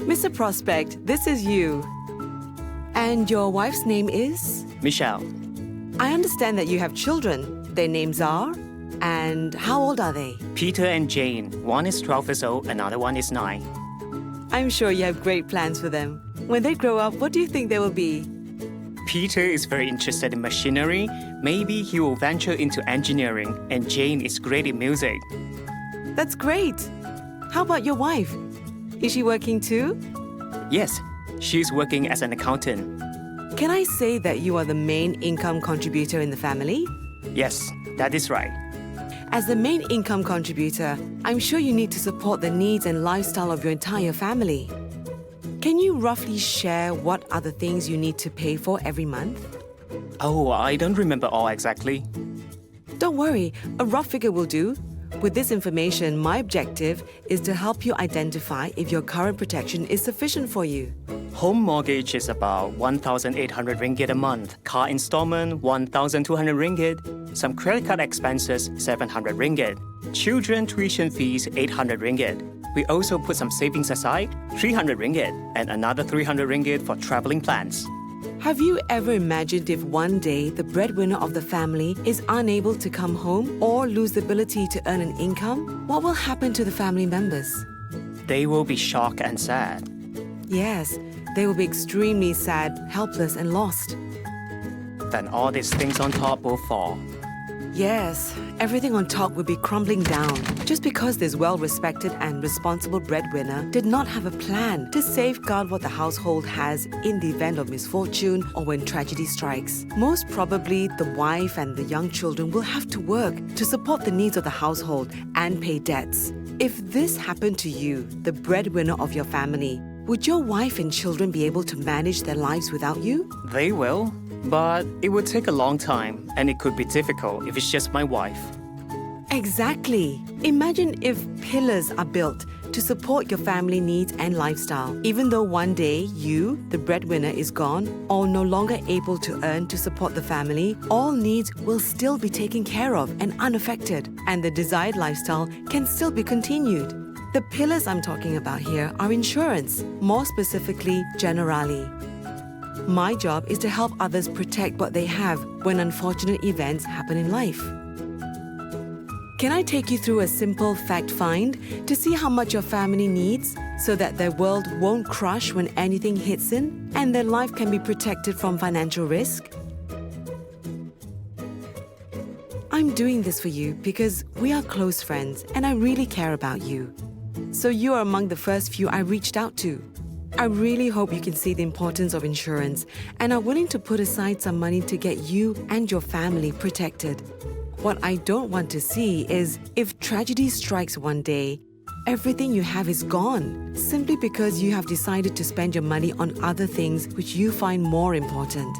Mr. Prospect, this is you. And your wife's name is? Michelle. I understand that you have children. Their names are? And how old are they? Peter and Jane. One is 12 years old, another one is 9. I'm sure you have great plans for them. When they grow up, what do you think they will be? Peter is very interested in machinery. Maybe he will venture into engineering. And Jane is great in music. That's great. How about your wife? Is she working too? Yes, she's working as an accountant. Can I say that you are the main income contributor in the family? Yes, that is right. As the main income contributor, I'm sure you need to support the needs and lifestyle of your entire family. Can you roughly share what are the things you need to pay for every month? Oh, I don't remember all exactly. Don't worry, a rough figure will do. With this information, my objective is to help you identify if your current protection is sufficient for you. Home mortgage is about 1,800 ringgit a month. Car installment, 1,200 ringgit. Some credit card expenses, 700 ringgit. Children tuition fees, 800 ringgit. We also put some savings aside, 300 ringgit, and another 300 ringgit for traveling plans. Have you ever imagined if one day the breadwinner of the family is unable to come home or lose the ability to earn an income? What will happen to the family members? They will be shocked and sad. Yes, they will be extremely sad, helpless, and lost. Then all these things on top will fall. Yes, everything on top will be crumbling down just because this well-respected and responsible breadwinner did not have a plan to safeguard what the household has in the event of misfortune or when tragedy strikes. Most probably, the wife and the young children will have to work to support the needs of the household and pay debts. If this happened to you, the breadwinner of your family, would your wife and children be able to manage their lives without you? They will, but it would take a long time, and it could be difficult if it's just my wife. Exactly. Imagine if pillars are built to support your family needs and lifestyle. Even though one day you, the breadwinner, is gone or no longer able to earn to support the family, all needs will still be taken care of and unaffected, and the desired lifestyle can still be continued. The pillars I'm talking about here are insurance, more specifically, Generali. My job is to help others protect what they have when unfortunate events happen in life. Can I take you through a simple fact find to see how much your family needs so that their world won't crush when anything hits in and their life can be protected from financial risk? I'm doing this for you because we are close friends and I really care about you. So you are among the first few I reached out to. I really hope you can see the importance of insurance and are willing to put aside some money to get you and your family protected. What I don't want to see is if tragedy strikes one day, everything you have is gone simply because you have decided to spend your money on other things which you find more important.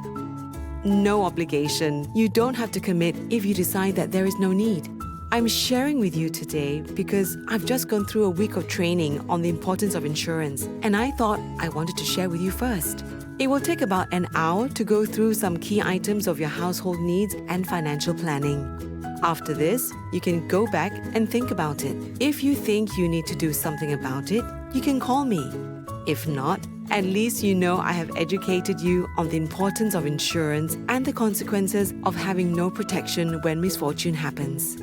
No obligation. You don't have to commit if you decide that there is no need. I'm sharing with you today because I've just gone through a week of training on the importance of insurance, and I thought I wanted to share with you first. It will take about an hour to go through some key items of your household needs and financial planning. After this, you can go back and think about it. If you think you need to do something about it, you can call me. If not, at least you know I have educated you on the importance of insurance and the consequences of having no protection when misfortune happens.